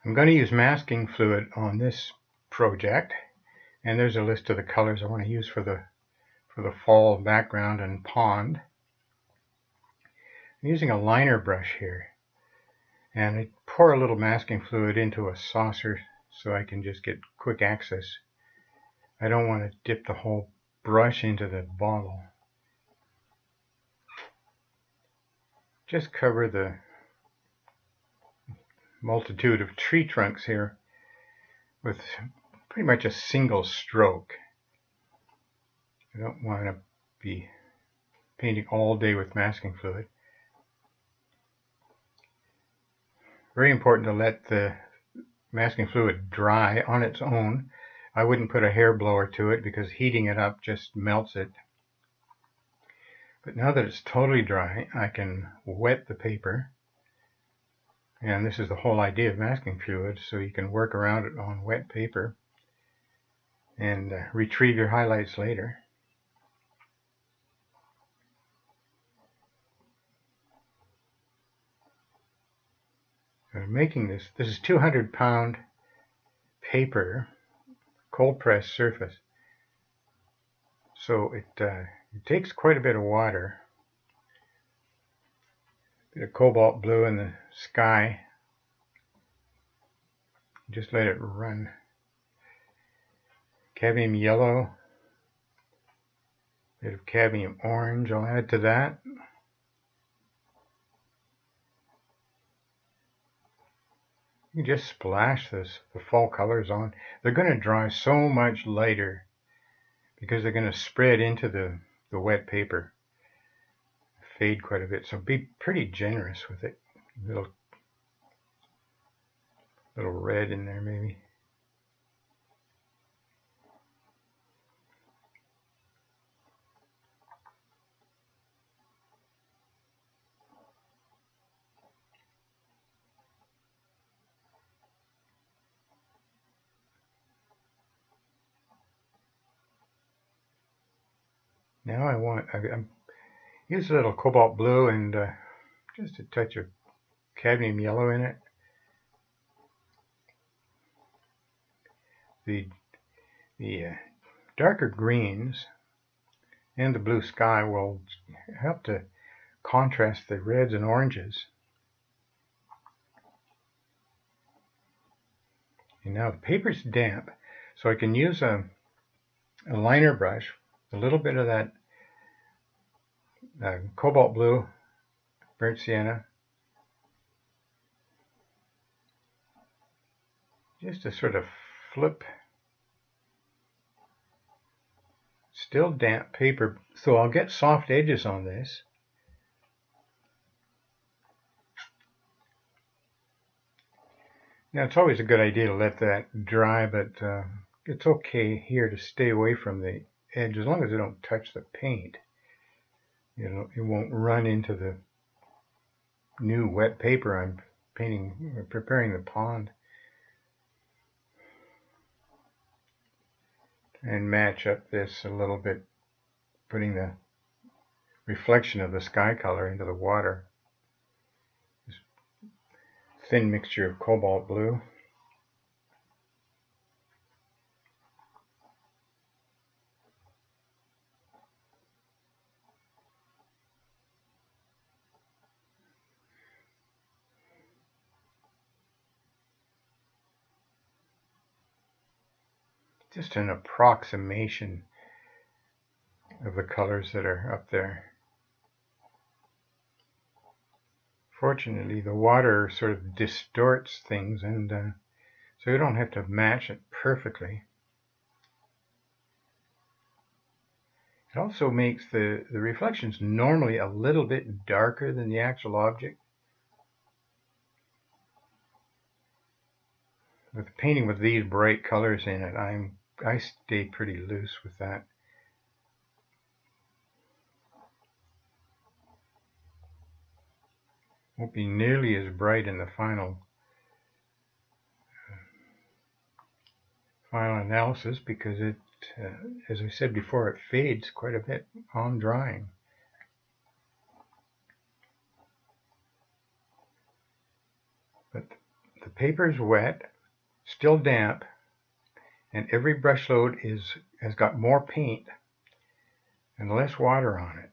I'm going to use masking fluid on this project, and there's a list of the colors I want to use for the fall background and pond. I'm using a liner brush here, and I pour a little masking fluid into a saucer so I can just get quick access. I don't want to dip the whole brush into the bottle. Just cover the multitude of tree trunks here with pretty much a single stroke. I don't want to be painting all day with masking fluid. Very important to let the masking fluid dry on its own. I wouldn't put a hair blower to it because heating it up just melts it. But now that it's totally dry, I can wet the paper. And this is the whole idea of masking fluid, so you can work around it on wet paper and retrieve your highlights later. I'm making this is 200-pound paper, cold pressed surface. So it takes quite a bit of water. A bit of cobalt blue in the sky. Just let it run. Cadmium yellow. A bit of cadmium orange I'll add to that. You just splash the fall colors on. They're going to dry so much lighter because they're going to spread into the wet paper. Fade quite a bit, so be pretty generous with it. Little red in there maybe. Now I use a little cobalt blue and just a touch of cadmium yellow in it. The darker greens and the blue sky will help to contrast the reds and oranges. And now the paper's damp, so I can use a liner brush, a little bit of that cobalt blue, burnt sienna, just to sort of flip still damp paper, so I'll get soft edges on this. Now it's always a good idea to let that dry, but it's okay here to stay away from the edge as long as I don't touch the paint. It won't run into the new wet paper I'm preparing the pond. And match up this a little bit, putting the reflection of the sky color into the water. This thin mixture of cobalt blue. Just an approximation of the colors that are up there. Fortunately, the water sort of distorts things, and so you don't have to match it perfectly. It also makes the reflections normally a little bit darker than the actual object. With painting with these bright colors in it, I stay pretty loose with that. Won't be nearly as bright in the final analysis because it, as I said before, it fades quite a bit on drying. But the paper's wet, still damp, and every brush load has got more paint and less water on it.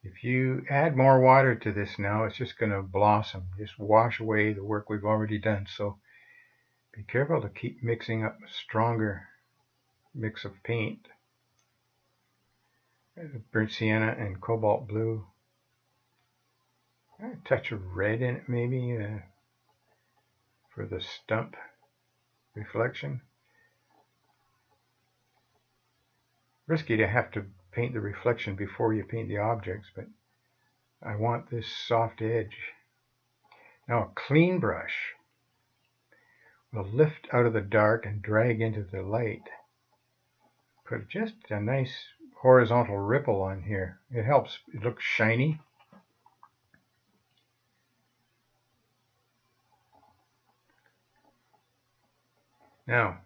If you add more water to this now, it's just going to blossom, just wash away the work we've already done. So be careful to keep mixing up a stronger mix of paint. Burnt sienna and cobalt blue. A touch of red in it maybe for the stump reflection. Risky to have to paint the reflection before you paint the objects, but I want this soft edge. Now a clean brush will lift out of the dark and drag into the light. Put just a nice horizontal ripple on here. It helps. It looks shiny. Now,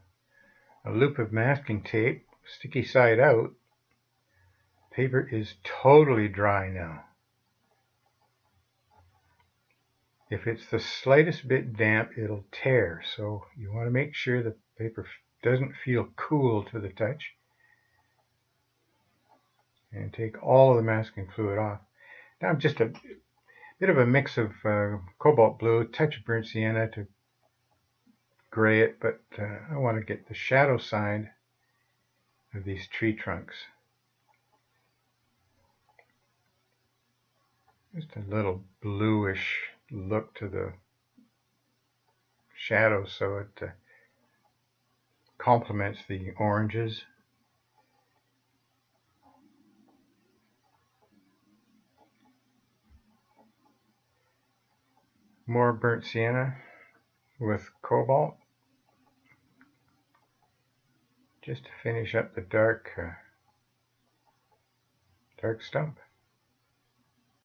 a loop of masking tape, sticky side out. Paper is totally dry now. If it's the slightest bit damp, it'll tear. So you want to make sure the paper doesn't feel cool to the touch. And take all of the masking fluid off. Now just a bit of a mix of cobalt blue, a touch of burnt sienna to gray it, but I want to get the shadow side of these tree trunks. Just a little bluish look to the shadow so it complements the oranges. More burnt sienna with cobalt, just to finish up the dark stump.